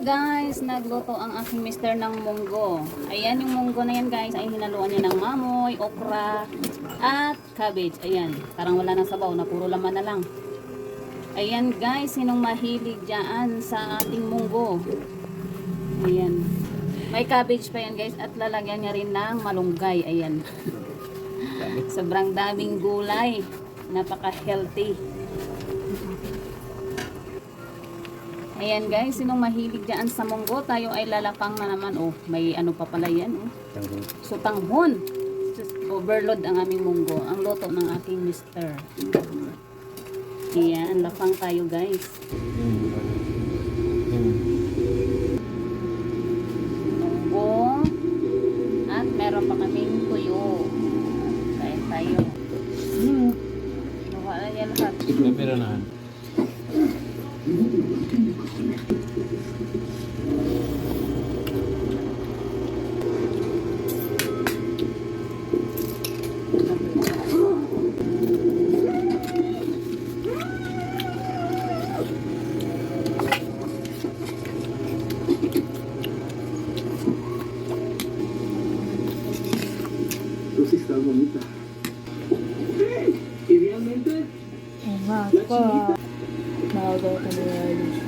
guys, nagluto ang aking mister ng munggo. Ayan yung munggo na yan guys, ay hinaluan niya ng mamoy, okra, at cabbage. Ayan, parang wala nang sabaw, na puro laman na lang. Ayan guys, sinong mahilig dyan sa ating munggo? Ayan. May cabbage pa yan guys, at lalagyan niya rin ng malunggay. Ayan. Sobrang daming gulay. Napaka-healthy. Ayan guys, sinong mahilig dyan sa munggo, tayo ay lalapang na naman. Oh, may ano pa pala yan. Oh. So, tanghon. Just overload ang aming munggo. Ang luto ng aking mister. Ayan, lapang tayo guys. Munggo. At meron pa kaming tuyo. Kain tayo. Wala yan lahat. Pera na. Você está bonita. Y realmente. Nga, ko. Nagawa ko na yun.